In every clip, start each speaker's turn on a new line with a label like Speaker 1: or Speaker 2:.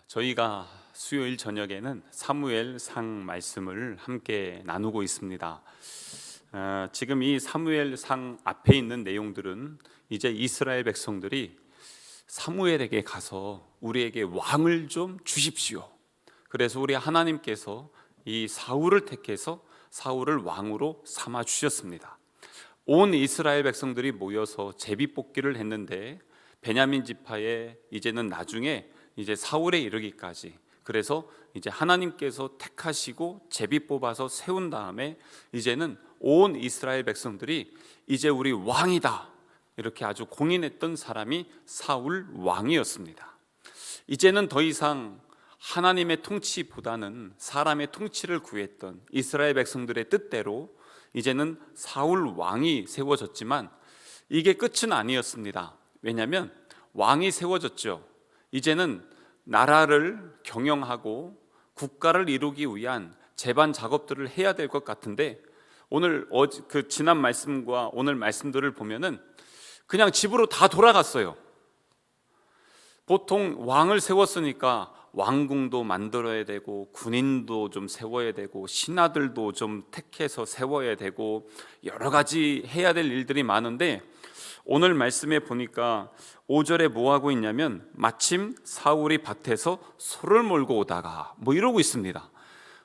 Speaker 1: 저희가 수요일 저녁에는 사무엘상 말씀을 함께 나누고 있습니다. 지금 이 사무엘상 앞에 있는 내용들은 이제 이스라엘 백성들이 사무엘에게 가서 우리에게 왕을 좀 주십시오. 그래서 우리 하나님께서 이 사울을 택해서 사울을 왕으로 삼아 주셨습니다. 온 이스라엘 백성들이 모여서 제비뽑기를 했는데 베냐민 지파에 이제는 나중에 이제 사울에 이르기까지, 그래서 이제 하나님께서 택하시고 제비 뽑아서 세운 다음에 이제는 온 이스라엘 백성들이 이제 우리 왕이다 이렇게 아주 공인했던 사람이 사울 왕이었습니다. 이제는 더 이상 하나님의 통치보다는 사람의 통치를 구했던 이스라엘 백성들의 뜻대로 이제는 사울 왕이 세워졌지만 이게 끝은 아니었습니다. 왜냐하면 왕이 세워졌죠. 이제는 나라를 경영하고 국가를 이루기 위한 제반 작업들을 해야 될 것 같은데, 오늘 지난 말씀과 오늘 말씀들을 보면은 그냥 집으로 다 돌아갔어요. 보통 왕을 세웠으니까 왕궁도 만들어야 되고 군인도 좀 세워야 되고 신하들도 좀 택해서 세워야 되고 여러 가지 해야 될 일들이 많은데, 오늘 말씀에 보니까 5절에 뭐 하고 있냐면 마침 사울이 밭에서 소를 몰고 오다가 이러고 있습니다.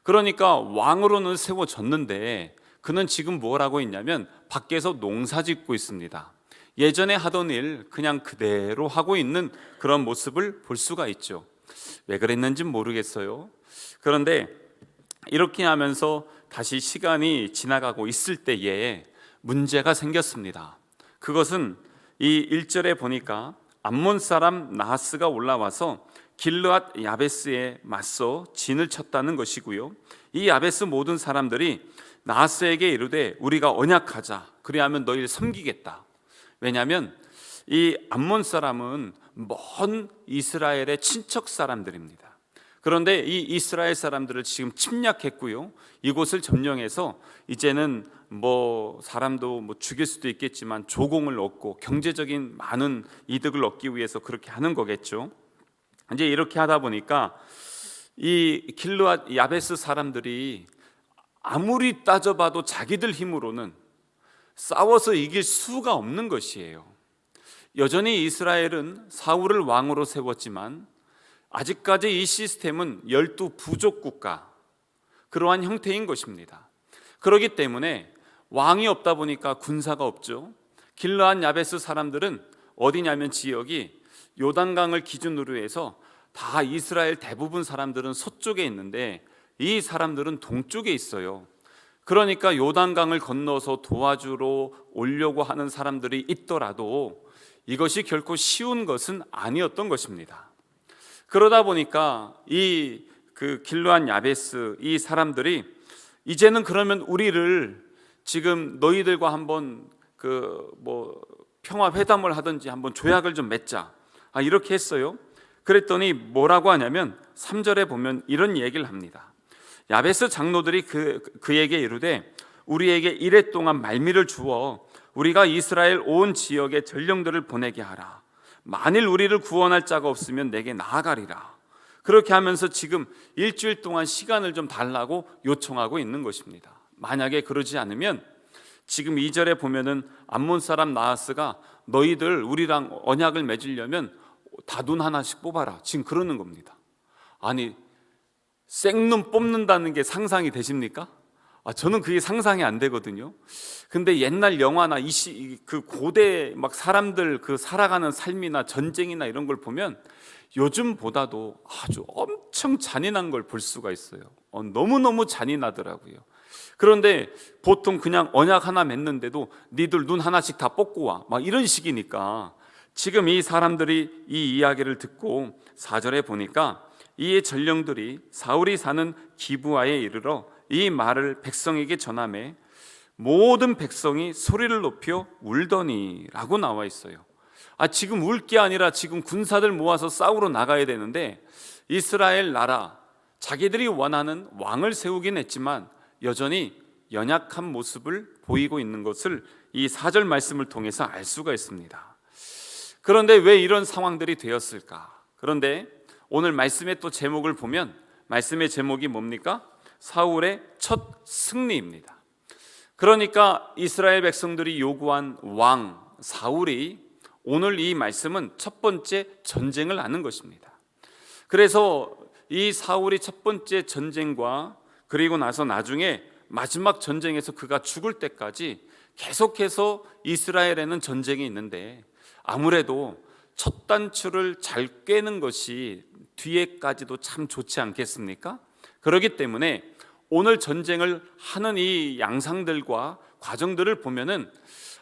Speaker 1: 그러니까 왕으로는 세워졌는데 그는 지금 뭘 하고 있냐면 밖에서 농사 짓고 있습니다. 예전에 하던 일 그냥 그대로 하고 있는 그런 모습을 볼 수가 있죠. 왜 그랬는지는 모르겠어요. 그런데 이렇게 하면서 다시 시간이 지나가고 있을 때에 문제가 생겼습니다. 그것은 이 1절에 보니까 암몬 사람 나하스가 올라와서 길르앗 야베스에 맞서 진을 쳤다는 것이고요. 이 야베스 모든 사람들이 나하스에게 이르되 우리가 언약하자, 그리하면 너희를 섬기겠다. 왜냐하면 이 암몬 사람은 먼 이스라엘의 친척 사람들입니다. 그런데 이 이스라엘 사람들을 지금 침략했고요, 이곳을 점령해서 이제는 사람도 죽일 수도 있겠지만 조공을 얻고 경제적인 많은 이득을 얻기 위해서 그렇게 하는 거겠죠. 이제 이렇게 하다 보니까 이 길르앗 야베스 사람들이 아무리 따져봐도 자기들 힘으로는 싸워서 이길 수가 없는 것이에요. 여전히 이스라엘은 사울을 왕으로 세웠지만 아직까지 이 시스템은 12 부족 국가, 그러한 형태인 것입니다. 그렇기 때문에 왕이 없다 보니까 군사가 없죠. 길르앗 야베스 사람들은 어디냐면 지역이 요단강을 기준으로 해서 다 이스라엘 대부분 사람들은 서쪽에 있는데 이 사람들은 동쪽에 있어요. 그러니까 요단강을 건너서 도와주러 오려고 하는 사람들이 있더라도 이것이 결코 쉬운 것은 아니었던 것입니다. 그러다 보니까 이 길르앗 야베스 이 사람들이 이제는 그러면 우리를 지금 너희들과 한번 평화 회담을 하든지 한번 조약을 좀 맺자, 이렇게 했어요. 그랬더니 뭐라고 하냐면 3절에 보면 이런 얘기를 합니다. 야베스 장로들이 그에게 이르되 우리에게 이레 동안 말미를 주어 우리가 이스라엘 온 지역에 전령들을 보내게 하라. 만일 우리를 구원할 자가 없으면 내게 나아가리라. 그렇게 하면서 지금 일주일 동안 시간을 좀 달라고 요청하고 있는 것입니다. 만약에 그러지 않으면 지금 2절에 보면은 암몬 사람 나하스가 너희들 우리랑 언약을 맺으려면 다 눈 하나씩 뽑아라, 지금 그러는 겁니다. 아니, 생눈 뽑는다는 게 상상이 되십니까? 저는 그게 상상이 안 되거든요. 근데 옛날 영화나 그 고대 사람들 살아가는 삶이나 전쟁이나 이런 걸 보면 요즘보다도 아주 엄청 잔인한 걸 볼 수가 있어요. 너무너무 잔인하더라고요. 그런데 보통 그냥 언약 하나 맺는데도 니들 눈 하나씩 다 뽑고 와, 이런 식이니까 지금 이 사람들이 이 이야기를 듣고 4절에 보니까 이 전령들이 사울이 사는 기브아에 이르러 이 말을 백성에게 전하매 모든 백성이 소리를 높여 울더니라고 나와 있어요. 지금 울 게 아니라 지금 군사들 모아서 싸우러 나가야 되는데 이스라엘 나라 자기들이 원하는 왕을 세우긴 했지만 여전히 연약한 모습을 보이고 있는 것을 이 4절 말씀을 통해서 알 수가 있습니다. 그런데 왜 이런 상황들이 되었을까? 그런데 오늘 말씀의 또 제목을 보면 말씀의 제목이 뭡니까? 사울의 첫 승리입니다. 그러니까 이스라엘 백성들이 요구한 왕 사울이 오늘 이 말씀은 첫 번째 전쟁을 하는 것입니다. 그래서 이 사울이 첫 번째 전쟁과 그리고 나서 나중에 마지막 전쟁에서 그가 죽을 때까지 계속해서 이스라엘에는 전쟁이 있는데 아무래도 첫 단추를 잘 꿰는 것이 뒤에까지도 참 좋지 않겠습니까? 그렇기 때문에 오늘 전쟁을 하는 이 양상들과 과정들을 보면은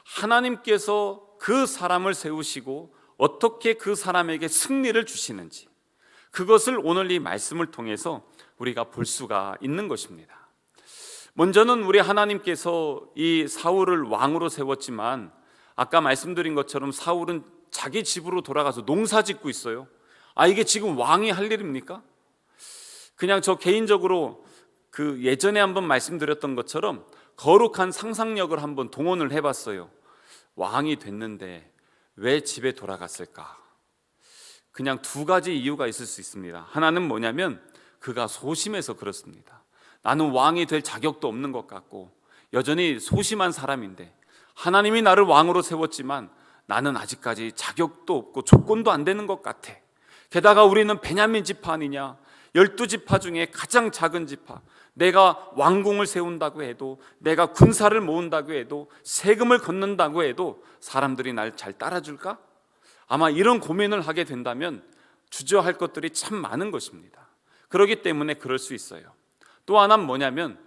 Speaker 1: 하나님께서 그 사람을 세우시고 어떻게 그 사람에게 승리를 주시는지 그것을 오늘 이 말씀을 통해서 우리가 볼 수가 있는 것입니다. 먼저는 우리 하나님께서 이 사울을 왕으로 세웠지만 아까 말씀드린 것처럼 사울은 자기 집으로 돌아가서 농사 짓고 있어요. 이게 지금 왕이 할 일입니까? 그냥 저 개인적으로 그 예전에 한번 말씀드렸던 것처럼 거룩한 상상력을 한번 동원을 해봤어요. 왕이 됐는데 왜 집에 돌아갔을까? 그냥 두 가지 이유가 있을 수 있습니다. 하나는 뭐냐면 그가 소심해서 그렇습니다. 나는 왕이 될 자격도 없는 것 같고 여전히 소심한 사람인데 하나님이 나를 왕으로 세웠지만 나는 아직까지 자격도 없고 조건도 안 되는 것 같아. 게다가 우리는 베냐민 지파 아니냐? 12지파 중에 가장 작은 지파. 내가 왕궁을 세운다고 해도, 내가 군사를 모은다고 해도, 세금을 걷는다고 해도 사람들이 날 잘 따라줄까? 아마 이런 고민을 하게 된다면 주저할 것들이 참 많은 것입니다. 그렇기 때문에 그럴 수 있어요. 또 하나는 뭐냐면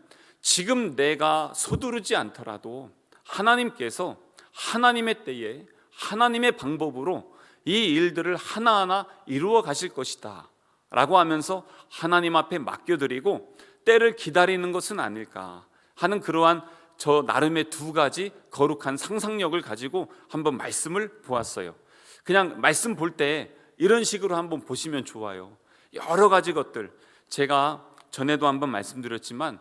Speaker 1: 지금 내가 서두르지 않더라도 하나님께서 하나님의 때에 하나님의 방법으로 이 일들을 하나하나 이루어 가실 것이다 라고 하면서 하나님 앞에 맡겨드리고 때를 기다리는 것은 아닐까 하는 그러한 저 나름의 두 가지 거룩한 상상력을 가지고 한번 말씀을 보았어요. 그냥 말씀 볼 때 이런 식으로 한번 보시면 좋아요. 여러 가지 것들 제가 전에도 한번 말씀드렸지만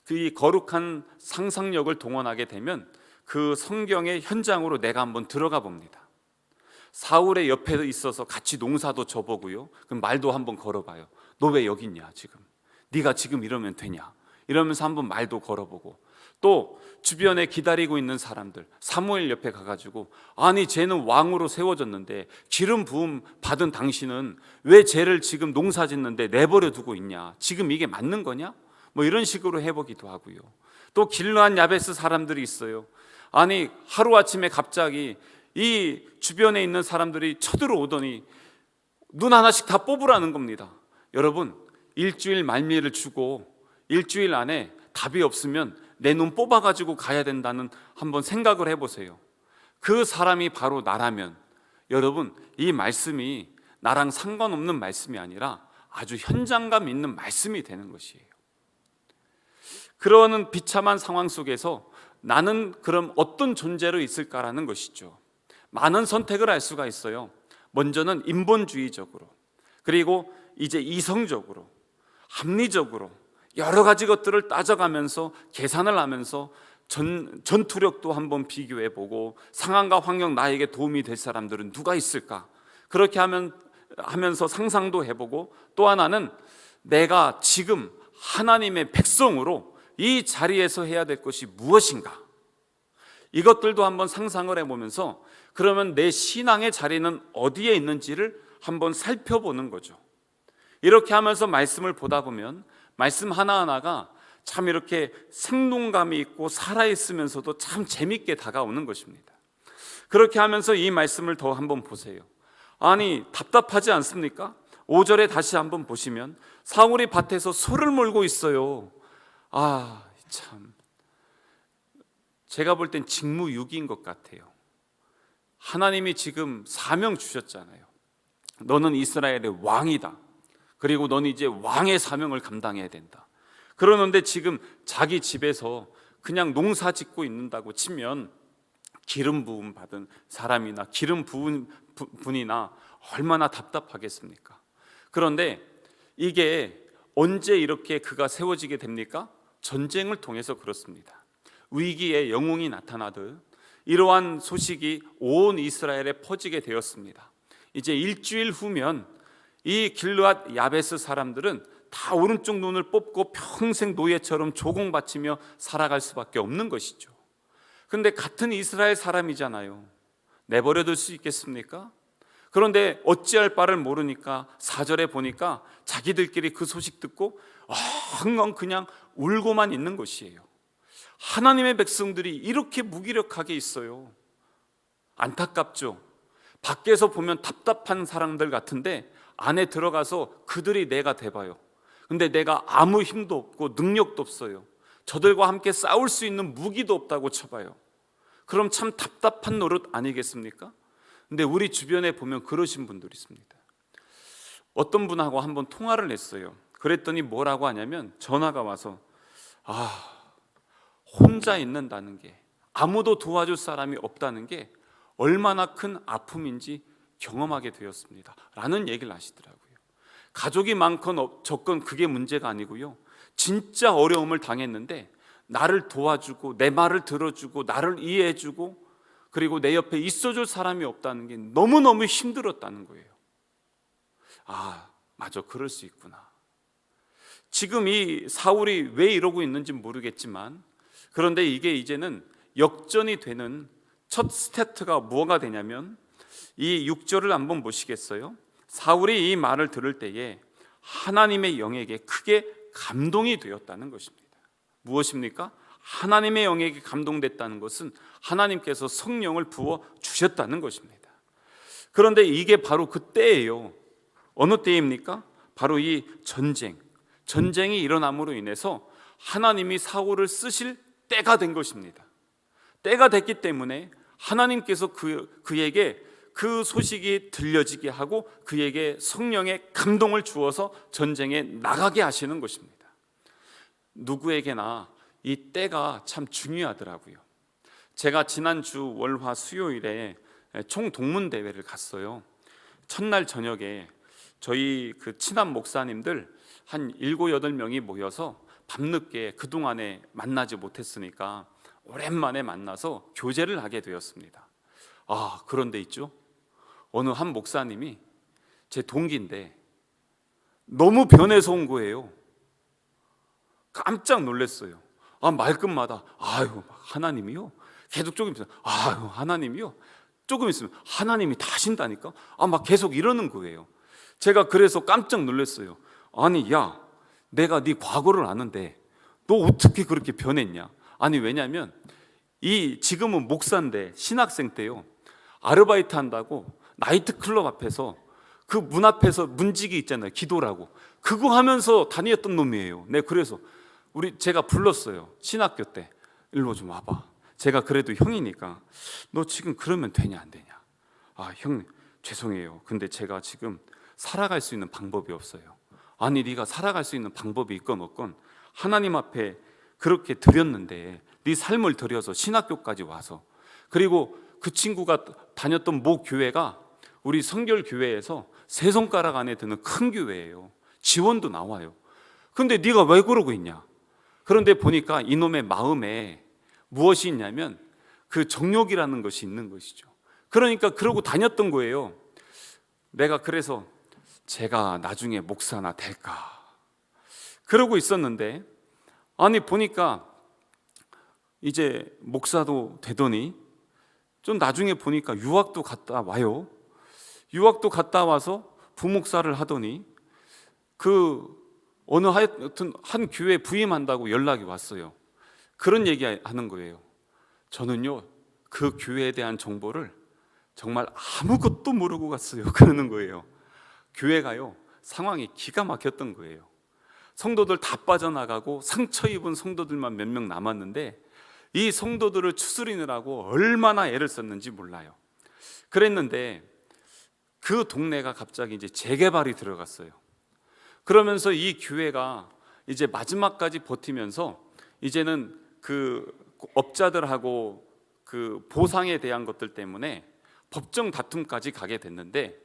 Speaker 1: 그 거룩한 상상력을 동원하게 되면 그 성경의 현장으로 내가 한번 들어가 봅니다. 사울의 옆에 있어서 같이 농사도 져보고요. 그럼 말도 한번 걸어봐요. 너 왜 여기 있냐 지금? 네가 지금 이러면 되냐? 이러면서 한번 말도 걸어보고 또 주변에 기다리고 있는 사람들 사무엘 옆에 가가지고 아니 쟤는 왕으로 세워졌는데 기름 부음 받은 당신은 왜 쟤를 지금 농사 짓는데 내버려 두고 있냐? 지금 이게 맞는 거냐? 뭐 이런 식으로 해보기도 하고요. 또 길르한 야베스 사람들이 있어요. 아니 하루아침에 갑자기 이 주변에 있는 사람들이 쳐들어오더니 눈 하나씩 다 뽑으라는 겁니다. 여러분 일주일 말미를 주고 일주일 안에 답이 없으면 내 눈 뽑아가지고 가야 된다는 한번 생각을 해보세요. 그 사람이 바로 나라면 여러분 이 말씀이 나랑 상관없는 말씀이 아니라 아주 현장감 있는 말씀이 되는 것이에요. 그러는 비참한 상황 속에서 나는 그럼 어떤 존재로 있을까라는 것이죠. 많은 선택을 할 수가 있어요. 먼저는 인본주의적으로, 그리고 이제 이성적으로, 합리적으로 여러 가지 것들을 따져가면서 계산을 하면서 전투력도 한번 비교해보고 상황과 환경 나에게 도움이 될 사람들은 누가 있을까? 그렇게 하면서 상상도 해보고 또 하나는 내가 지금 하나님의 백성으로 이 자리에서 해야 될 것이 무엇인가? 이것들도 한번 상상을 해보면서 그러면 내 신앙의 자리는 어디에 있는지를 한번 살펴보는 거죠. 이렇게 하면서 말씀을 보다 보면 말씀 하나하나가 참 이렇게 생동감이 있고 살아있으면서도 참 재밌게 다가오는 것입니다. 그렇게 하면서 이 말씀을 더 한번 보세요. 아니 답답하지 않습니까? 5절에 다시 한번 보시면 사울이 밭에서 소를 몰고 있어요. 참 제가 볼 땐 직무유기인 것 같아요. 하나님이 지금 사명 주셨잖아요. 너는 이스라엘의 왕이다. 그리고 너는 이제 왕의 사명을 감당해야 된다. 그러는데 지금 자기 집에서 그냥 농사 짓고 있는다고 치면 기름 부음 받은 사람이나 기름 부은 분이나 얼마나 답답하겠습니까? 그런데 이게 언제 이렇게 그가 세워지게 됩니까? 전쟁을 통해서 그렇습니다. 위기의 영웅이 나타나듯 이러한 소식이 온 이스라엘에 퍼지게 되었습니다. 이제 일주일 후면 이 길르앗 야베스 사람들은 다 오른쪽 눈을 뽑고 평생 노예처럼 조공 바치며 살아갈 수밖에 없는 것이죠. 그런데 같은 이스라엘 사람이잖아요. 내버려둘 수 있겠습니까? 그런데 어찌할 바를 모르니까 4절에 보니까 자기들끼리 그 소식 듣고 엉엉 그냥 울고만 있는 것이에요. 하나님의 백성들이 이렇게 무기력하게 있어요. 안타깝죠. 밖에서 보면 답답한 사람들 같은데 안에 들어가서 그들이 내가 돼봐요. 근데 내가 아무 힘도 없고 능력도 없어요. 저들과 함께 싸울 수 있는 무기도 없다고 쳐봐요. 그럼 참 답답한 노릇 아니겠습니까? 근데 우리 주변에 보면 그러신 분들이 있습니다. 어떤 분하고 한번 통화를 했어요. 그랬더니 뭐라고 하냐면 전화가 와서 혼자 있는다는 게, 아무도 도와줄 사람이 없다는 게 얼마나 큰 아픔인지 경험하게 되었습니다 라는 얘기를 하시더라고요. 가족이 많건 적건 그게 문제가 아니고요, 진짜 어려움을 당했는데 나를 도와주고 내 말을 들어주고 나를 이해해주고 그리고 내 옆에 있어줄 사람이 없다는 게 너무너무 힘들었다는 거예요. 맞아, 그럴 수 있구나. 지금 이 사울이 왜 이러고 있는지 모르겠지만, 그런데 이게 이제는 역전이 되는 첫 스타트가 뭐가 되냐면 이 6절을 한번 보시겠어요? 사울이 이 말을 들을 때에 하나님의 영에게 크게 감동이 되었다는 것입니다. 무엇입니까? 하나님의 영에게 감동됐다는 것은 하나님께서 성령을 부어 주셨다는 것입니다. 그런데 이게 바로 그때예요. 어느 때입니까? 바로 이 전쟁이 일어남으로 인해서 하나님이 사울을 쓰실 때가 된 것입니다. 때가 됐기 때문에 하나님께서 그에게 그 소식이 들려지게 하고 그에게 성령의 감동을 주어서 전쟁에 나가게 하시는 것입니다. 누구에게나 이 때가 참 중요하더라고요. 제가 지난주 월화 수요일에 총동문대회를 갔어요. 첫날 저녁에 저희 그 친한 목사님들 한 7, 8명이 모여서 밤늦게 그동안에 만나지 못했으니까 오랜만에 만나서 교제를 하게 되었습니다. 그런데 있죠, 어느 한 목사님이 제 동기인데 너무 변해서 온 거예요. 깜짝 놀랐어요. 말끝마다 하나님이요? 계속 조금 있으면 하나님이요? 조금 있으면 하나님이 다신다니까? 막 계속 이러는 거예요. 제가 그래서 깜짝 놀랐어요. 야, 내가 네 과거를 아는데 너 어떻게 그렇게 변했냐? 왜냐면 지금은 목사인데 신학생 때요, 아르바이트 한다고 나이트클럽 앞에서 그 문 앞에서 문지기 있잖아요, 기도라고, 그거 하면서 다녔던 놈이에요. 그래서 제가 불렀어요. 신학교 때 일로 좀 와봐. 제가 그래도 형이니까 너 지금 그러면 되냐 안 되냐? 형 죄송해요. 근데 제가 지금 살아갈 수 있는 방법이 없어요. 네가 살아갈 수 있는 방법이 있건 없건 하나님 앞에 그렇게 드렸는데 네 삶을 들여서 신학교까지 와서, 그리고 그 친구가 다녔던 모 교회가 우리 성결교회에서 세 손가락 안에 드는 큰 교회예요. 지원도 나와요. 근데 네가 왜 그러고 있냐? 그런데 보니까 이놈의 마음에 무엇이 있냐면 그 정욕이라는 것이 있는 것이죠. 그러니까 그러고 다녔던 거예요. 내가 그래서 제가 나중에 목사나 될까 그러고 있었는데, 보니까 이제 목사도 되더니 좀 나중에 보니까 유학도 갔다 와요. 유학도 갔다 와서 부목사를 하더니 어느 하여튼 한 교회 부임한다고 연락이 왔어요. 그런 얘기 하는 거예요. 저는요, 그 교회에 대한 정보를 정말 아무것도 모르고 갔어요. 그러는 거예요. 교회가요, 상황이 기가 막혔던 거예요. 성도들 다 빠져나가고 상처 입은 성도들만 몇 명 남았는데 이 성도들을 추스리느라고 얼마나 애를 썼는지 몰라요. 그랬는데 그 동네가 갑자기 이제 재개발이 들어갔어요. 그러면서 이 교회가 이제 마지막까지 버티면서 이제는 그 업자들하고 그 보상에 대한 것들 때문에 법정 다툼까지 가게 됐는데,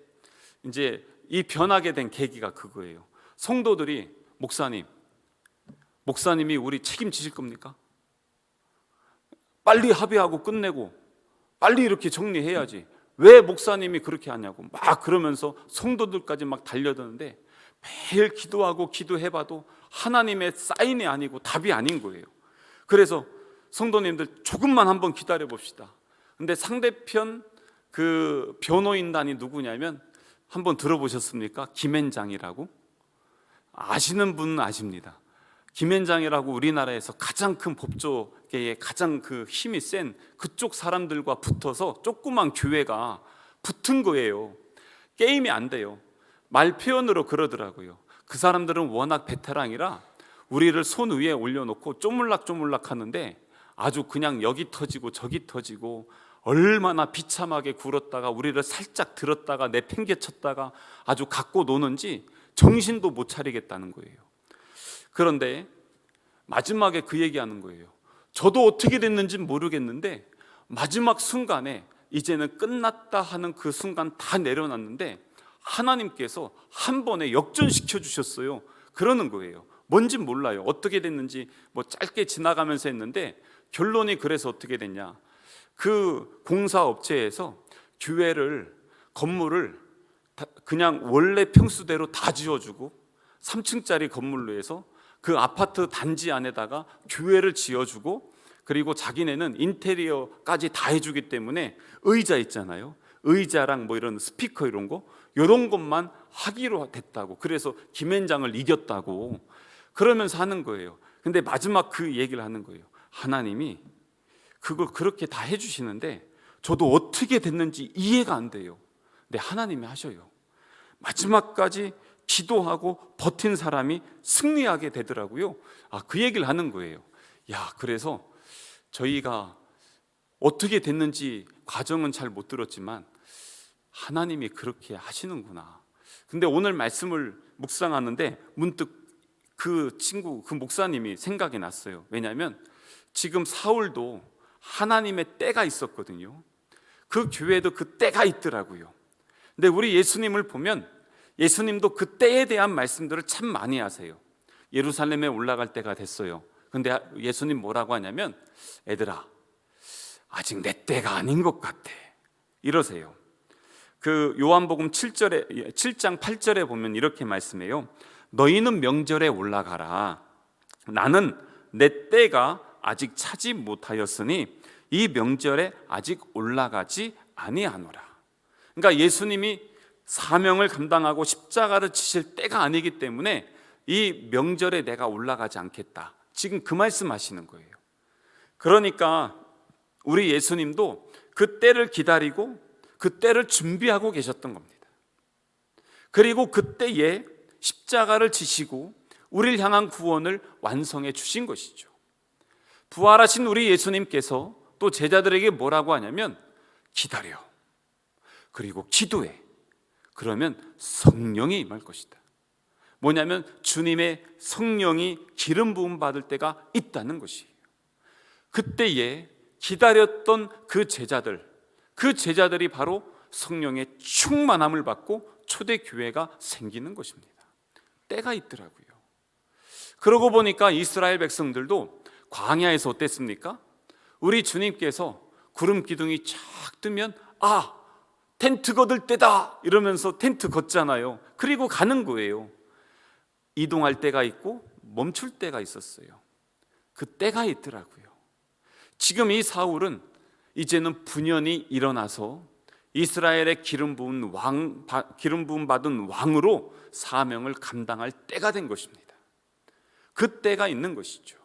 Speaker 1: 이제 이 변하게 된 계기가 그거예요. 성도들이 목사님이 우리 책임지실 겁니까? 빨리 합의하고 끝내고 빨리 이렇게 정리해야지. 왜 목사님이 그렇게 하냐고 막 그러면서 성도들까지 막 달려드는데, 매일 기도하고 기도해봐도 하나님의 사인이 아니고 답이 아닌 거예요. 그래서 성도님들 조금만 한번 기다려 봅시다. 근데 상대편 그 변호인단이 누구냐면, 한번 들어보셨습니까? 김앤장이라고? 아시는 분은 아십니다. 김앤장이라고 우리나라에서 가장 큰 법조계에 가장 그 힘이 센 그쪽 사람들과 붙어서 조그만 교회가 붙은 거예요. 게임이 안 돼요. 말 표현으로 그러더라고요. 그 사람들은 워낙 베테랑이라 우리를 손 위에 올려놓고 쪼물락쪼물락 하는데, 아주 그냥 여기 터지고 저기 터지고, 얼마나 비참하게 굴었다가 우리를 살짝 들었다가 내팽개쳤다가 아주 갖고 노는지 정신도 못 차리겠다는 거예요. 그런데 마지막에 그 얘기하는 거예요. 저도 어떻게 됐는지 모르겠는데 마지막 순간에 이제는 끝났다 하는 그 순간 다 내려놨는데 하나님께서 한 번에 역전시켜 주셨어요. 그러는 거예요. 뭔지 몰라요. 어떻게 됐는지 뭐 짧게 지나가면서 했는데, 결론이 그래서 어떻게 됐냐, 그 공사업체에서 교회를, 건물을 그냥 원래 평수대로 다 지어주고 3층짜리 건물로 해서 그 아파트 단지 안에다가 교회를 지어주고, 그리고 자기네는 인테리어까지 다 해주기 때문에 의자 있잖아요, 의자랑 뭐 이런 스피커 이런 거, 이런 것만 하기로 됐다고. 그래서 김앤장을 이겼다고 그러면서 하는 거예요. 근데 마지막 그 얘기를 하는 거예요. 하나님이 그걸 그렇게 다 해주시는데 저도 어떻게 됐는지 이해가 안 돼요. 근데 하나님이 하셔요. 마지막까지 기도하고 버틴 사람이 승리하게 되더라고요. 그 얘기를 하는 거예요. 그래서 저희가 어떻게 됐는지 과정은 잘 못 들었지만 하나님이 그렇게 하시는구나. 근데 오늘 말씀을 묵상하는데 문득 그 친구, 그 목사님이 생각이 났어요. 왜냐하면 지금 사울도 하나님의 때가 있었거든요. 그 교회도 그 때가 있더라고요. 근데 우리 예수님을 보면 예수님도 그 때에 대한 말씀들을 참 많이 하세요. 예루살렘에 올라갈 때가 됐어요. 근데 예수님 뭐라고 하냐면, 애들아, 아직 내 때가 아닌 것 같아, 이러세요. 그 요한복음 7장 8절에 보면 이렇게 말씀해요. 너희는 명절에 올라가라. 나는 내 때가 아직 차지 못하였으니 이 명절에 아직 올라가지 아니하노라. 그러니까 예수님이 사명을 감당하고 십자가를 지실 때가 아니기 때문에 이 명절에 내가 올라가지 않겠다, 지금 그 말씀하시는 거예요. 그러니까 우리 예수님도 그 때를 기다리고 그 때를 준비하고 계셨던 겁니다. 그리고 그때에 십자가를 지시고 우리를 향한 구원을 완성해 주신 것이죠. 부활하신 우리 예수님께서 또 제자들에게 뭐라고 하냐면, 기다려, 그리고 기도해, 그러면 성령이 임할 것이다. 뭐냐면 주님의 성령이 기름 부음 받을 때가 있다는 것이에요. 그때에 기다렸던 그 제자들이 바로 성령의 충만함을 받고 초대교회가 생기는 것입니다. 때가 있더라고요. 그러고 보니까 이스라엘 백성들도 광야에서 어땠습니까? 우리 주님께서 구름 기둥이 쫙 뜨면 텐트 걷을 때다 이러면서 텐트 걷잖아요. 그리고 가는 거예요. 이동할 때가 있고 멈출 때가 있었어요. 그 때가 있더라고요. 지금 이 사울은 이제는 분연히 일어나서 이스라엘의 기름 부음 받은 왕으로 사명을 감당할 때가 된 것입니다. 그 때가 있는 것이죠.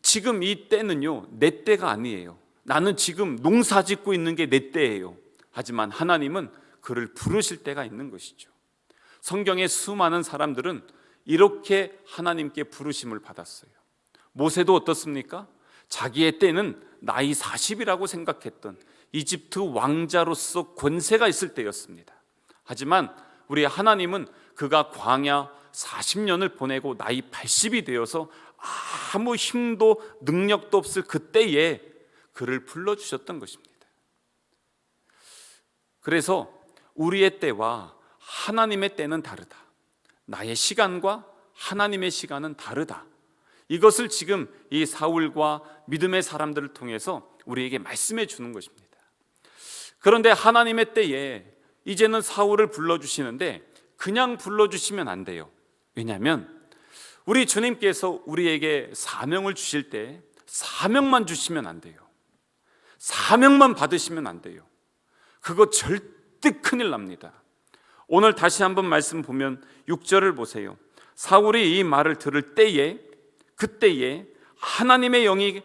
Speaker 1: 지금 이 때는요, 내 때가 아니에요. 나는 지금 농사 짓고 있는 게 내 때예요. 하지만 하나님은 그를 부르실 때가 있는 것이죠. 성경의 수많은 사람들은 이렇게 하나님께 부르심을 받았어요. 모세도 어떻습니까? 자기의 때는 나이 40이라고 생각했던 이집트 왕자로서 권세가 있을 때였습니다. 하지만 우리 하나님은 그가 광야 40년을 보내고 나이 80이 되어서 아무 힘도 능력도 없을 그때에 그를 불러주셨던 것입니다. 그래서 우리의 때와 하나님의 때는 다르다. 나의 시간과 하나님의 시간은 다르다. 이것을 지금 이 사울과 믿음의 사람들을 통해서 우리에게 말씀해 주는 것입니다. 그런데 하나님의 때에 이제는 사울을 불러주시는데 그냥 불러주시면 안 돼요. 왜냐하면 우리 주님께서 우리에게 사명을 주실 때 사명만 주시면 안 돼요. 사명만 받으시면 안 돼요. 그거 절대 큰일 납니다. 오늘 다시 한번 말씀 보면 6절을 보세요. 사울이 이 말을 들을 때에, 그때에 하나님의 영이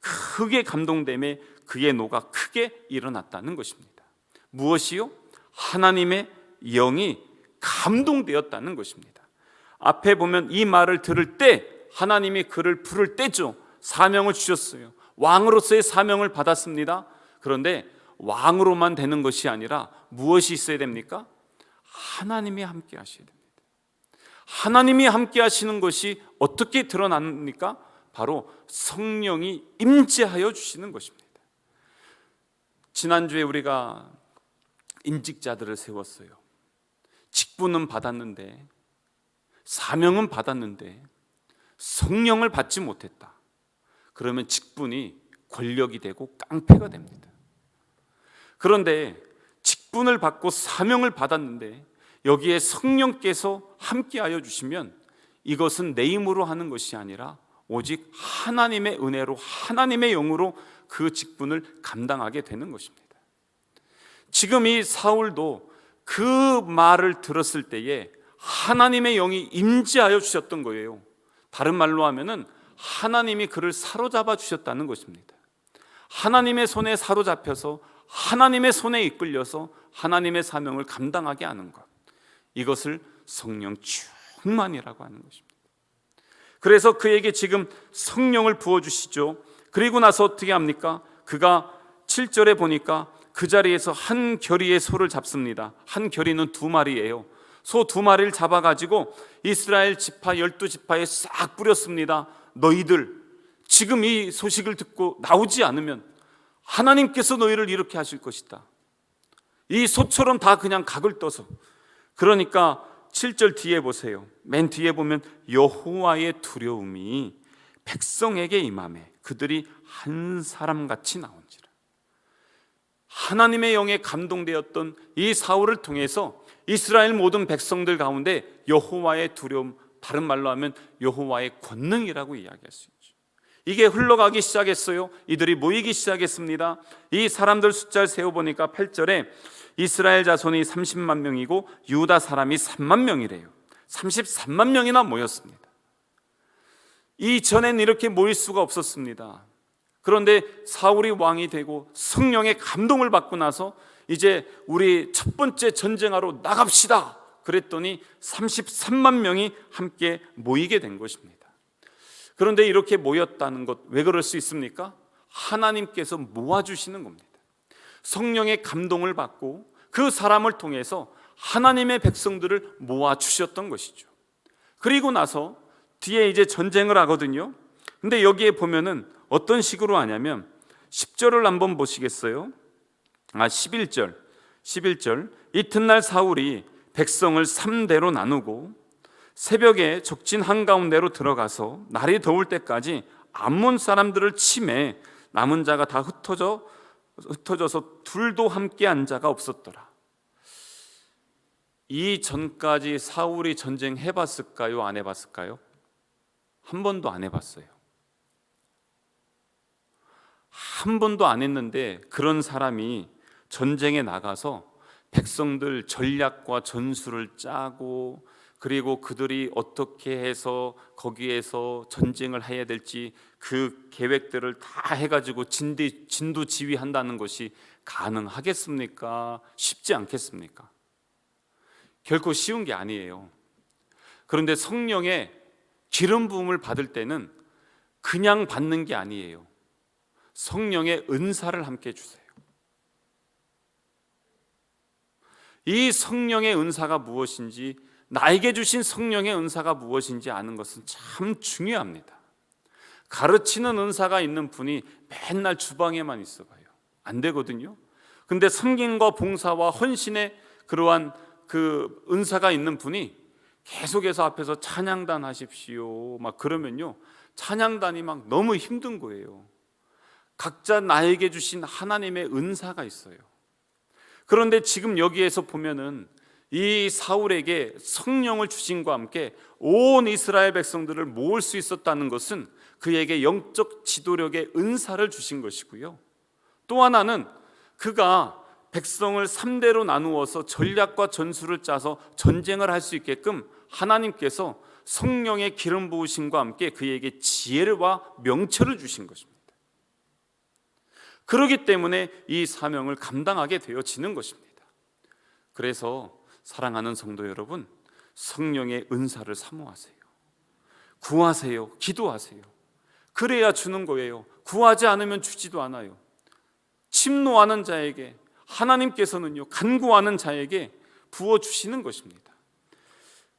Speaker 1: 크게 감동됨에 그의 노가 크게 일어났다는 것입니다. 무엇이요? 하나님의 영이 감동되었다는 것입니다. 앞에 보면 이 말을 들을 때 하나님이 그를 부를 때죠. 사명을 주셨어요. 왕으로서의 사명을 받았습니다. 그런데 왕으로만 되는 것이 아니라 무엇이 있어야 됩니까? 하나님이 함께 하셔야 됩니다. 하나님이 함께 하시는 것이 어떻게 드러납니까? 바로 성령이 임재하여 주시는 것입니다. 지난주에 우리가 임직자들을 세웠어요. 직분은 받았는데, 사명은 받았는데 성령을 받지 못했다. 그러면 직분이 권력이 되고 깡패가 됩니다. 그런데 직분을 받고 사명을 받았는데 여기에 성령께서 함께하여 주시면 이것은 내 힘으로 하는 것이 아니라 오직 하나님의 은혜로, 하나님의 영으로 그 직분을 감당하게 되는 것입니다. 지금 이 사울도 그 말을 들었을 때에 하나님의 영이 임재하여 주셨던 거예요. 다른 말로 하면은 하나님이 그를 사로잡아 주셨다는 것입니다. 하나님의 손에 사로잡혀서 하나님의 손에 이끌려서 하나님의 사명을 감당하게 하는 것, 이것을 성령 충만이라고 하는 것입니다. 그래서 그에게 지금 성령을 부어주시죠. 그리고 나서 어떻게 합니까? 그가 7절에 보니까 그 자리에서 한 겨리의 소를 잡습니다. 한 겨리는 2마리예요. 소 2마리를 잡아가지고 이스라엘 지파 12지파에 싹 뿌렸습니다. 너희들 지금 이 소식을 듣고 나오지 않으면 하나님께서 너희를 이렇게 하실 것이다. 이 소처럼 다 그냥 각을 떠서. 그러니까 7절 뒤에 보세요. 맨 뒤에 보면 여호와의 두려움이 백성에게 임하매 그들이 한 사람같이 나온지라. 하나님의 영에 감동되었던 이 사울을 통해서 이스라엘 모든 백성들 가운데 여호와의 두려움, 다른 말로 하면 여호와의 권능이라고 이야기할 수 있죠. 이게 흘러가기 시작했어요. 이들이 모이기 시작했습니다. 이 사람들 숫자를 세어보니까 8절에 이스라엘 자손이 30만 명이고 유다 사람이 3만 명이래요. 33만 명이나 모였습니다. 이전엔 이렇게 모일 수가 없었습니다. 그런데 사울이 왕이 되고 성령의 감동을 받고 나서 이제 우리 첫 번째 전쟁하러 나갑시다 그랬더니 33만 명이 함께 모이게 된 것입니다. 그런데 이렇게 모였다는 것, 왜 그럴 수 있습니까? 하나님께서 모아주시는 겁니다. 성령의 감동을 받고 그 사람을 통해서 하나님의 백성들을 모아주셨던 것이죠. 그리고 나서 뒤에 이제 전쟁을 하거든요. 근데 여기에 보면은 어떤 식으로 하냐면 10절을 한번 보시겠어요? 11절 이튿날 사울이 백성을 3대로 나누고 새벽에 적진 한가운데로 들어가서 날이 더울 때까지 암몬 사람들을 치매 남은 자가 다 흩어져서 둘도 함께 한 자가 없었더라. 이 전까지 사울이 전쟁 해봤을까요? 안 해봤을까요? 한 번도 안 해봤어요. 한 번도 안 했는데 그런 사람이 전쟁에 나가서 백성들 전략과 전술을 짜고 그리고 그들이 어떻게 해서 거기에서 전쟁을 해야 될지 그 계획들을 다 해가지고 진두지휘한다는 것이 가능하겠습니까? 쉽지 않겠습니까? 결코 쉬운 게 아니에요. 그런데 성령의 기름 부음을 받을 때는 그냥 받는 게 아니에요. 성령의 은사를 함께 주세요. 이 성령의 은사가 무엇인지, 나에게 주신 성령의 은사가 무엇인지 아는 것은 참 중요합니다. 가르치는 은사가 있는 분이 맨날 주방에만 있어봐요. 안 되거든요. 근데 섬김과 봉사와 헌신의 그러한 그 은사가 있는 분이 계속해서 앞에서 찬양단 하십시오 막 그러면요, 찬양단이 막 너무 힘든 거예요. 각자 나에게 주신 하나님의 은사가 있어요. 그런데 지금 여기에서 보면은 이 사울에게 성령을 주심과 함께 온 이스라엘 백성들을 모을 수 있었다는 것은 그에게 영적 지도력의 은사를 주신 것이고요, 또 하나는 그가 백성을 3대로 나누어서 전략과 전술을 짜서 전쟁을 할 수 있게끔 하나님께서 성령의 기름 부으심과 함께 그에게 지혜와 명철을 주신 것입니다. 그렇기 때문에 이 사명을 감당하게 되어지는 것입니다. 그래서 사랑하는 성도 여러분, 성령의 은사를 사모하세요. 구하세요. 기도하세요. 그래야 주는 거예요. 구하지 않으면 주지도 않아요. 침노하는 자에게 하나님께서는요, 간구하는 자에게 부어주시는 것입니다.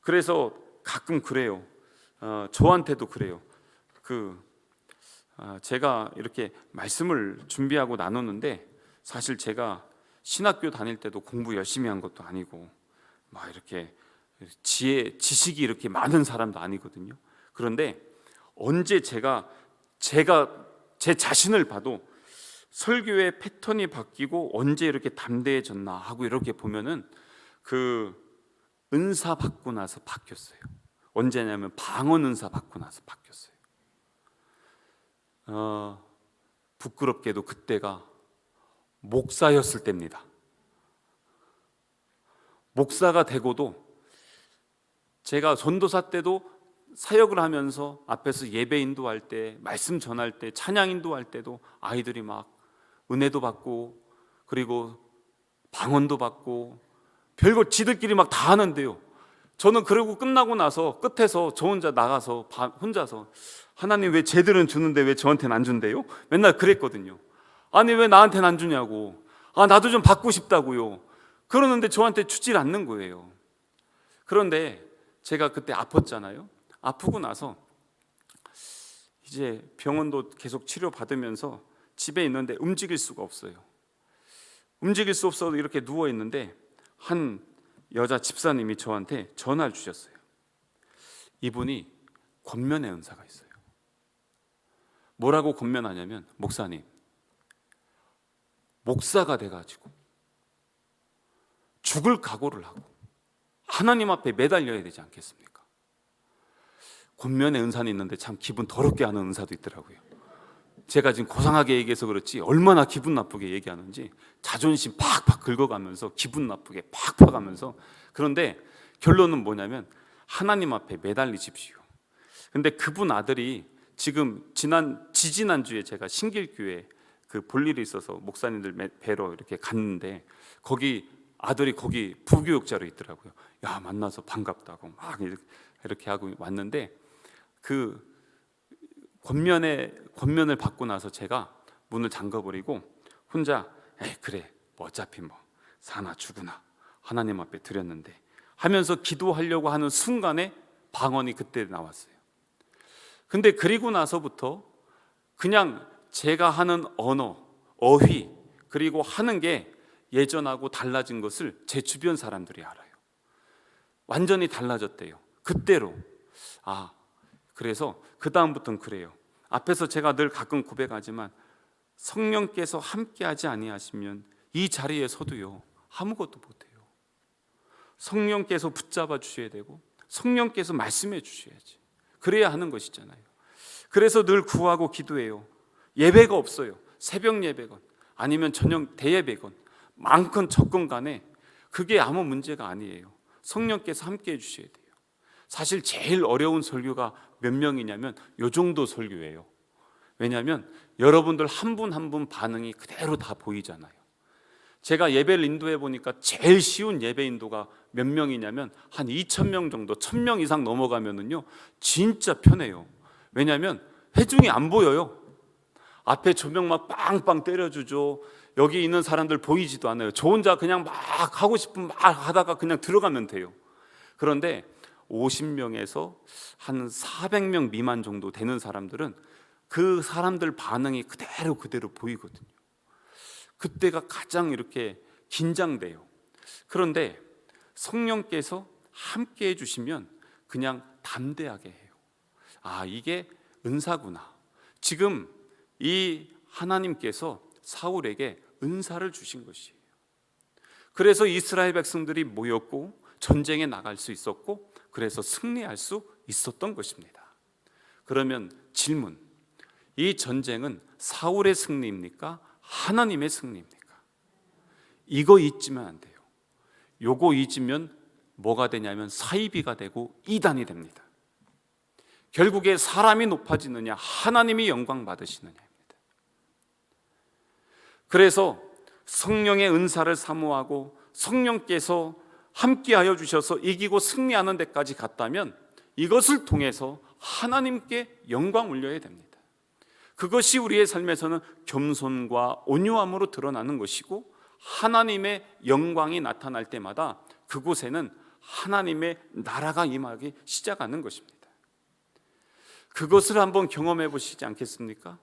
Speaker 1: 그래서 가끔 그래요. 저한테도 그래요. 제가 이렇게 말씀을 준비하고 나누는데, 사실 제가 신학교 다닐 때도 공부 열심히 한 것도 아니고 막 이렇게 지식이 이렇게 많은 사람도 아니거든요. 그런데 언제 제가 제 자신을 봐도 설교의 패턴이 바뀌고 언제 이렇게 담대해졌나 하고 이렇게 보면은 그 은사 받고 나서 바뀌었어요. 언제냐면 방언 은사 받고 나서 바뀌었어요. 부끄럽게도 그때가 목사였을 때입니다. 목사가 되고도 제가 전도사 때도 사역을 하면서 앞에서 예배 인도할 때, 말씀 전할 때, 찬양 인도할 때도 아이들이 막 은혜도 받고 그리고 방언도 받고 별거 지들끼리 막 다 하는데요, 저는 그러고 끝나고 나서 끝에서 저 혼자 나가서 혼자서 하나님 왜 쟤들은 주는데 왜 저한테는 안 준대요? 맨날 그랬거든요. 아니 왜 나한테는 안 주냐고, 나도 좀 받고 싶다고요. 그러는데 저한테 주질 않는 거예요. 그런데 제가 그때 아팠잖아요. 아프고 나서 이제 병원도 계속 치료받으면서 집에 있는데 움직일 수가 없어요. 움직일 수 없어도 이렇게 누워 있는데 한 여자 집사님이 저한테 전화를 주셨어요. 이분이 권면의 은사가 있어요. 뭐라고 권면하냐면, 목사님, 목사가 돼가지고 죽을 각오를 하고 하나님 앞에 매달려야 되지 않겠습니까? 권면의 은사는 있는데 참 기분 더럽게 하는 은사도 있더라고요. 제가 지금 고상하게 얘기해서 그렇지 얼마나 기분 나쁘게 얘기하는지 자존심 팍팍 긁어가면서 기분 나쁘게 팍팍 하면서. 그런데 결론은 뭐냐면 하나님 앞에 매달리십시오. 근데 그분 아들이 지금 지지난주에 제가 신길교회 그 볼 일이 있어서 목사님들 뵈러 이렇게 갔는데 거기 아들이 거기 부교육자로 있더라고요. 야, 만나서 반갑다고 막 이렇게 하고 왔는데 그 권면을 받고 나서 제가 문을 잠가버리고 혼자 그래 뭐 어차피 뭐 사나 죽으나 하나님 앞에 드렸는데 하면서 기도하려고 하는 순간에 방언이 그때 나왔어요. 근데 그리고 나서부터 그냥 제가 하는 언어, 어휘 그리고 하는 게 예전하고 달라진 것을 제 주변 사람들이 알아요. 완전히 달라졌대요. 그때로. 그래서 그 다음부터는 그래요. 앞에서 제가 늘 가끔 고백하지만 성령께서 함께하지 아니하시면 이 자리에 서도요 아무것도 못해요. 성령께서 붙잡아 주셔야 되고 성령께서 말씀해 주셔야지. 그래야 하는 것이잖아요. 그래서 늘 구하고 기도해요. 예배가 없어요. 새벽 예배건 아니면 저녁 대예배건 많건 적건 간에 그게 아무 문제가 아니에요. 성령께서 함께 해주셔야 돼요. 사실 제일 어려운 설교가 몇 명이냐면 요 정도 설교예요. 왜냐하면 여러분들 한 분 한 분 반응이 그대로 다 보이잖아요. 제가 예배를 인도해 보니까 제일 쉬운 예배 인도가 몇 명이냐면 한 2,000명 정도, 1,000명 이상 넘어가면은요 진짜 편해요. 왜냐하면 회중이 안 보여요. 앞에 조명 막 빵빵 때려주죠. 여기 있는 사람들 보이지도 않아요. 저 혼자 그냥 막 하고 싶은 막 하다가 그냥 들어가면 돼요. 그런데 50명에서 한 400명 미만 정도 되는 사람들은 그 사람들 반응이 그대로 보이거든요. 그때가 가장 이렇게 긴장돼요. 그런데 성령께서 함께 해주시면 그냥 담대하게 해요. 이게 은사구나. 지금 이 하나님께서 사울에게 은사를 주신 것이에요. 그래서 이스라엘 백성들이 모였고 전쟁에 나갈 수 있었고 그래서 승리할 수 있었던 것입니다. 그러면 질문, 이 전쟁은 사울의 승리입니까? 하나님의 승리입니까? 이거 잊으면 안 돼요. 요거 잊으면 뭐가 되냐면 사이비가 되고 이단이 됩니다. 결국에 사람이 높아지느냐 하나님이 영광 받으시느냐입니다. 그래서 성령의 은사를 사모하고 성령께서 함께하여 주셔서 이기고 승리하는 데까지 갔다면 이것을 통해서 하나님께 영광 올려야 됩니다. 그것이 우리의 삶에서는 겸손과 온유함으로 드러나는 것이고 하나님의 영광이 나타날 때마다 그곳에는 하나님의 나라가 임하기 시작하는 것입니다. 그것을 한번 경험해 보시지 않겠습니까?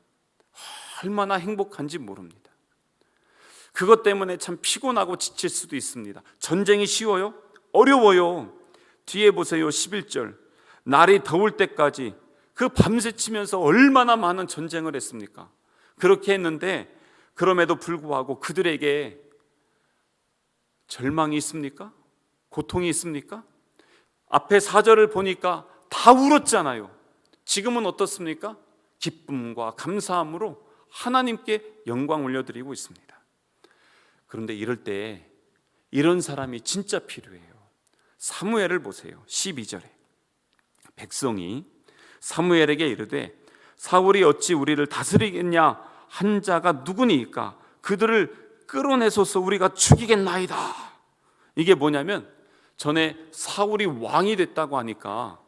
Speaker 1: 얼마나 행복한지 모릅니다. 그것 때문에 참 피곤하고 지칠 수도 있습니다. 전쟁이 쉬워요? 어려워요. 뒤에 보세요. 11절. 날이 더울 때까지 그 밤새 치면서 얼마나 많은 전쟁을 했습니까? 그렇게 했는데 그럼에도 불구하고 그들에게 절망이 있습니까? 고통이 있습니까? 앞에 4절을 보니까 다 울었잖아요. 지금은 어떻습니까? 기쁨과 감사함으로 하나님께 영광 올려드리고 있습니다. 그런데 이럴 때 이런 사람이 진짜 필요해요. 사무엘을 보세요. 12절에 백성이 사무엘에게 이르되 사울이 어찌 우리를 다스리겠냐 한 자가 누구니까 그들을 끌어내소서 우리가 죽이겠나이다. 이게 뭐냐면 전에 사울이 왕이 됐다고 하니까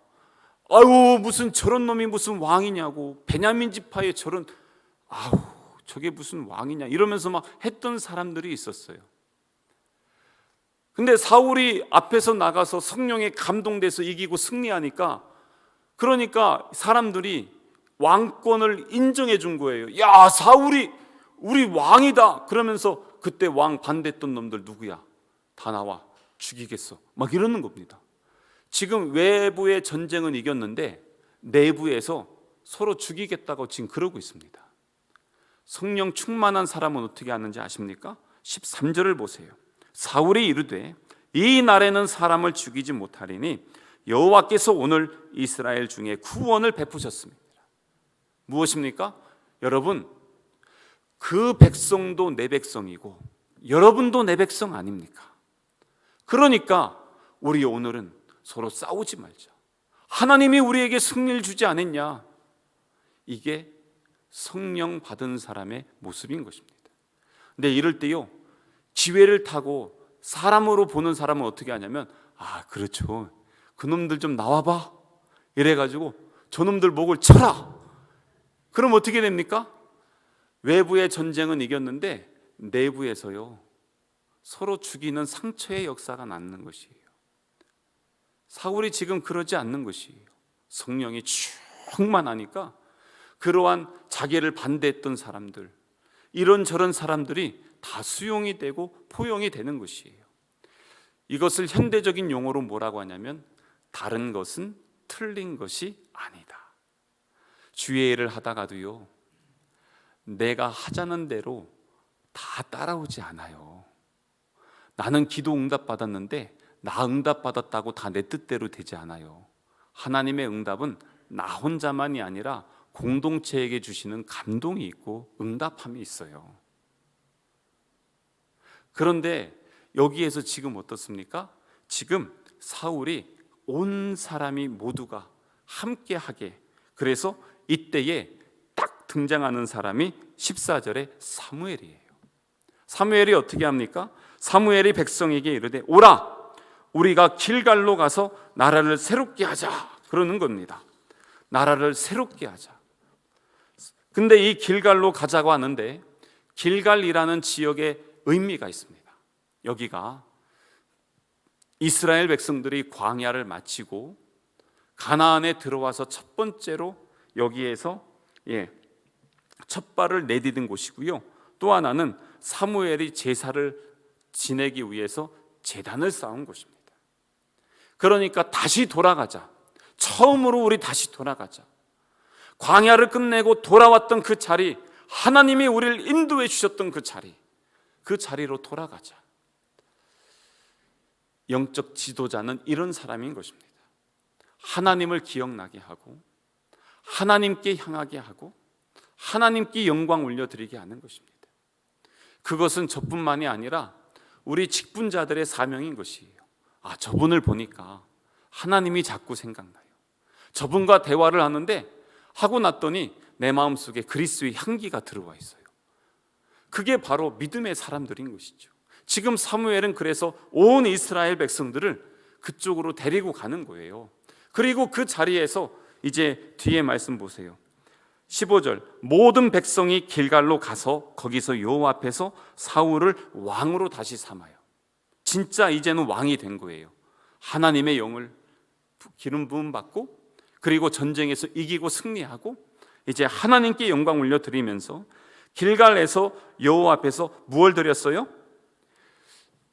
Speaker 1: 아유 무슨 저런 놈이 무슨 왕이냐고 베냐민 지파에 저런 아우 저게 무슨 왕이냐 이러면서 막 했던 사람들이 있었어요. 근데 사울이 앞에서 나가서 성령에 감동돼서 이기고 승리하니까 그러니까 사람들이 왕권을 인정해 준 거예요. 야 사울이 우리 왕이다. 그러면서 그때 왕 반대했던 놈들 누구야? 다 나와 죽이겠어 막 이러는 겁니다. 지금 외부의 전쟁은 이겼는데 내부에서 서로 죽이겠다고 지금 그러고 있습니다. 성령 충만한 사람은 어떻게 하는지 아십니까? 13절을 보세요. 사울이 이르되 이 날에는 사람을 죽이지 못하리니 여호와께서 오늘 이스라엘 중에 구원을 베푸셨습니다. 무엇입니까? 여러분 그 백성도 내 백성이고 여러분도 내 백성 아닙니까? 그러니까 우리 오늘은 서로 싸우지 말자. 하나님이 우리에게 승리를 주지 않았냐? 이게 성령 받은 사람의 모습인 것입니다. 근데 이럴 때요 지혜를 타고 사람으로 보는 사람은 어떻게 하냐면 아 그렇죠 그놈들 좀 나와봐 이래가지고 저놈들 목을 쳐라. 그럼 어떻게 됩니까? 외부의 전쟁은 이겼는데 내부에서요 서로 죽이는 상처의 역사가 낳는 것이에요. 사울이 지금 그러지 않는 것이에요. 성령이 충만하니까 그러한 자기를 반대했던 사람들 이런저런 사람들이 다 수용이 되고 포용이 되는 것이에요. 이것을 현대적인 용어로 뭐라고 하냐면 다른 것은 틀린 것이 아니다. 주의 일을 하다가도요 내가 하자는 대로 다 따라오지 않아요. 나는 기도 응답 받았는데 나 응답 받았다고 다 내 뜻대로 되지 않아요. 하나님의 응답은 나 혼자만이 아니라 공동체에게 주시는 감동이 있고 응답함이 있어요. 그런데 여기에서 지금 어떻습니까? 지금 사울이 온 사람이 모두가 함께하게 그래서 이때에 딱 등장하는 사람이 14절에 사무엘이에요. 사무엘이 어떻게 합니까? 사무엘이 백성에게 이르되 오라 우리가 길갈로 가서 나라를 새롭게 하자 그러는 겁니다. 나라를 새롭게 하자. 근데 이 길갈로 가자고 하는데 길갈이라는 지역에 의미가 있습니다. 여기가 이스라엘 백성들이 광야를 마치고 가나안에 들어와서 첫 번째로 여기에서 첫 발을 내디딘 곳이고요. 또 하나는 사무엘이 제사를 지내기 위해서 제단을 쌓은 곳입니다. 그러니까 다시 돌아가자. 처음으로 우리 다시 돌아가자. 광야를 끝내고 돌아왔던 그 자리, 하나님이 우리를 인도해 주셨던 그 자리로 돌아가자. 영적 지도자는 이런 사람인 것입니다. 하나님을 기억나게 하고 하나님께 향하게 하고 하나님께 영광 올려드리게 하는 것입니다. 그것은 저뿐만이 아니라 우리 직분자들의 사명인 것이에요. 저분을 보니까 하나님이 자꾸 생각나요. 저분과 대화를 하고 났더니 내 마음속에 그리스도의 향기가 들어와 있어요. 그게 바로 믿음의 사람들인 것이죠. 지금 사무엘은 그래서 온 이스라엘 백성들을 그쪽으로 데리고 가는 거예요. 그리고 그 자리에서 이제 뒤에 말씀 보세요. 15절, 모든 백성이 길갈로 가서 거기서 여호와 앞에서 사울을 왕으로 다시 삼아요. 진짜 이제는 왕이 된 거예요. 하나님의 영을 기름 부음 받고 그리고 전쟁에서 이기고 승리하고 이제 하나님께 영광 올려드리면서 길갈에서 여호와 앞에서 무엇을 드렸어요?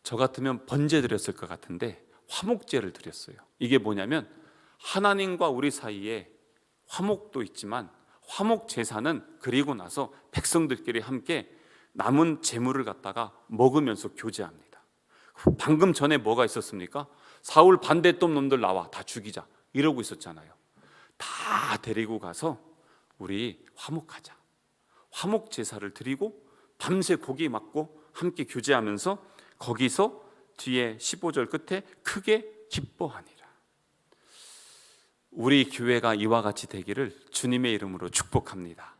Speaker 1: 저 같으면 번제 드렸을 것 같은데 화목제를 드렸어요. 이게 뭐냐면 하나님과 우리 사이에 화목도 있지만 화목 제사는 그리고 나서 백성들끼리 함께 남은 재물을 갖다가 먹으면서 교제합니다. 방금 전에 뭐가 있었습니까? 사울 반대급 놈들 나와 다 죽이자 이러고 있었잖아요. 다 데리고 가서 우리 화목하자. 화목 제사를 드리고 밤새 고기 먹고 함께 교제하면서 거기서 뒤에 15절 끝에 크게 기뻐하니라. 우리 교회가 이와 같이 되기를 주님의 이름으로 축복합니다.